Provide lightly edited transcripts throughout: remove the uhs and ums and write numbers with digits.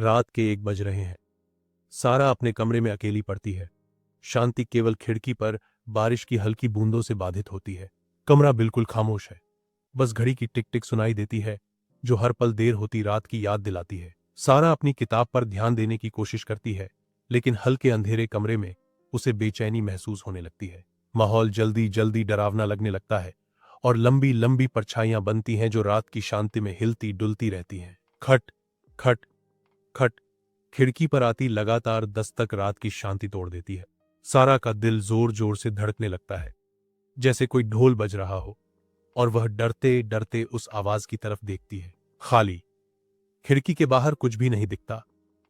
रात के 1 बज रहे हैं। सारा अपने कमरे में अकेली पड़ती है। शांति केवल खिड़की पर बारिश की हल्की बूंदों से बाधित होती है। कमरा बिल्कुल खामोश है। बस घड़ी की टिक टिक सुनाई देती है, जो हर पल देर होती रात की याद दिलाती है। सारा अपनी किताब पर ध्यान देने की कोशिश करती है, लेकिन हल्के अंधेरे कमरे में उसे बेचैनी महसूस होने लगती है। माहौल जल्दी जल्दी डरावना लगने लगता है और लंबी लंबी परछाइयां बनती हैं जो रात की शांति में हिलती डुलती रहती हैं। खट खट खट। खिड़की पर आती लगातार दस्तक रात की शांति तोड़ देती है। सारा का दिल जोर जोर से धड़कने लगता है, जैसे कोई ढोल बज रहा हो, और वह डरते डरते उस आवाज की तरफ देखती है। खाली। खिड़की के बाहर कुछ भी नहीं दिखता,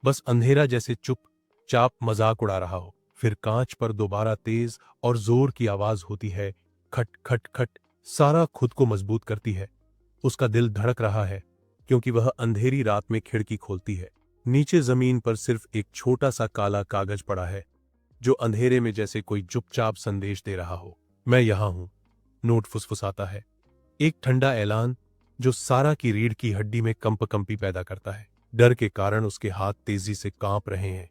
बस अंधेरा जैसे चुपचाप मजाक उड़ा रहा हो। फिर कांच पर दोबारा तेज और जोर की आवाज होती है, खट खट खट। सारा खुद को मजबूत करती है। उसका दिल धड़क रहा है, क्योंकि वह अंधेरी रात में खिड़की खोलती है। नीचे जमीन पर सिर्फ एक छोटा सा काला कागज पड़ा है, जो अंधेरे में जैसे कोई चुपचाप संदेश दे रहा हो। मैं यहां हूं, नोट फुसफुसाता है। एक ठंडा ऐलान जो सारा की रीढ़ की हड्डी में कंपकंपी पैदा करता है। डर के कारण उसके हाथ तेजी से कांप रहे हैं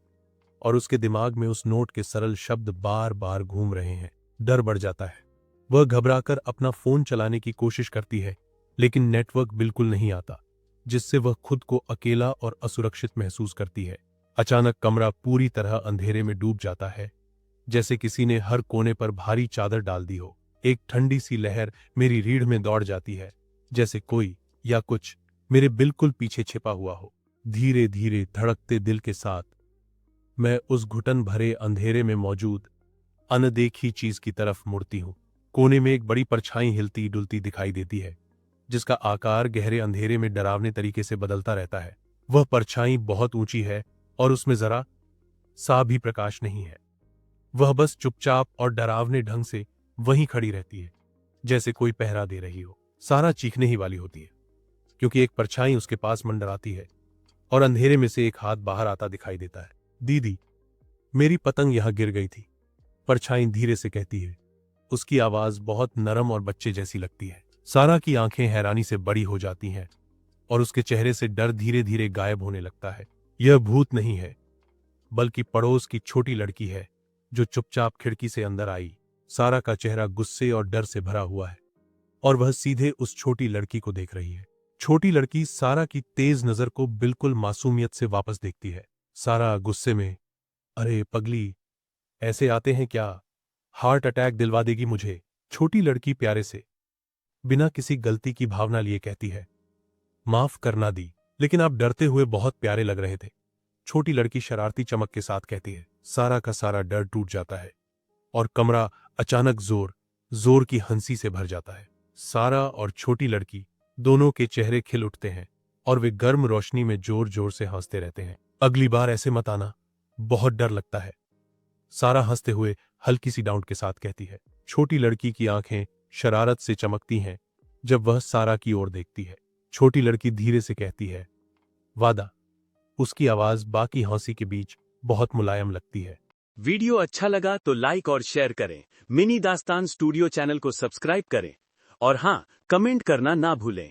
और उसके दिमाग में उस नोट के सरल शब्द बार बार घूम रहे हैं। डर बढ़ जाता है। वह घबराकर अपना फोन चलाने की कोशिश करती है, लेकिन नेटवर्क बिल्कुल नहीं आता, जिससे वह खुद को अकेला और असुरक्षित महसूस करती है। अचानक कमरा पूरी तरह अंधेरे में डूब जाता है, जैसे किसी ने हर कोने पर भारी चादर डाल दी हो। एक ठंडी सी लहर मेरी रीढ़ में दौड़ जाती है, जैसे कोई या कुछ मेरे बिल्कुल पीछे छिपा हुआ हो। धीरे धीरे धड़कते दिल के साथ मैं उस घुटन भरे अंधेरे में मौजूद अनदेखी चीज की तरफ मुड़ती हूं। कोने में एक बड़ी परछाई हिलती डुलती दिखाई देती है, जिसका आकार गहरे अंधेरे में डरावने तरीके से बदलता रहता है। वह परछाई बहुत ऊंची है और उसमें जरा सा भी प्रकाश नहीं है। वह बस चुपचाप और डरावने ढंग से वहीं खड़ी रहती है, जैसे कोई पहरा दे रही हो। सारा चीखने ही वाली होती है, क्योंकि एक परछाई उसके पास मंडराती है और अंधेरे में से एक हाथ बाहर आता दिखाई देता है। दीदी, मेरी पतंग यहां गिर गई थी, परछाई धीरे से कहती है। उसकी आवाज बहुत नरम और बच्चे जैसी लगती है। सारा की आंखें हैरानी से बड़ी हो जाती हैं और उसके चेहरे से डर धीरे धीरे गायब होने लगता है। यह भूत नहीं है, बल्कि पड़ोस की छोटी लड़की है, जो चुपचाप खिड़की से अंदर आई। सारा का चेहरा गुस्से और डर से भरा हुआ है और वह सीधे उस छोटी लड़की को देख रही है। छोटी लड़की सारा की तेज नजर को बिल्कुल मासूमियत से वापस देखती है। सारा गुस्से में, अरे पगली, ऐसे आते हैं क्या? हार्ट अटैक दिलवा देगी मुझे। छोटी लड़की प्यारे से, बिना किसी गलती की भावना लिए कहती है, माफ करना दी, लेकिन आप डरते हुए बहुत प्यारे लग रहे थे। छोटी लड़की शरारती चमक के साथ कहती है। सारा का सारा डर टूट जाता है और कमरा अचानक जोर जोर की हंसी से भर जाता है। सारा और छोटी लड़की दोनों के चेहरे खिल उठते हैं और वे गर्म रोशनी में जोर जोर से हंसते रहते हैं। अगली बार ऐसे मत आना, बहुत डर लगता है, सारा हंसते हुए हल्की सी डाउट के साथ कहती है। छोटी लड़की की आंखें शरारत से चमकती हैं जब वह सारा की ओर देखती है। छोटी लड़की धीरे से कहती है, वादा। उसकी आवाज बाकी हंसी के बीच बहुत मुलायम लगती है। वीडियो अच्छा लगा तो लाइक और शेयर करें। मिनी दास्तान स्टूडियो चैनल को सब्सक्राइब करें और हां, कमेंट करना ना भूलें।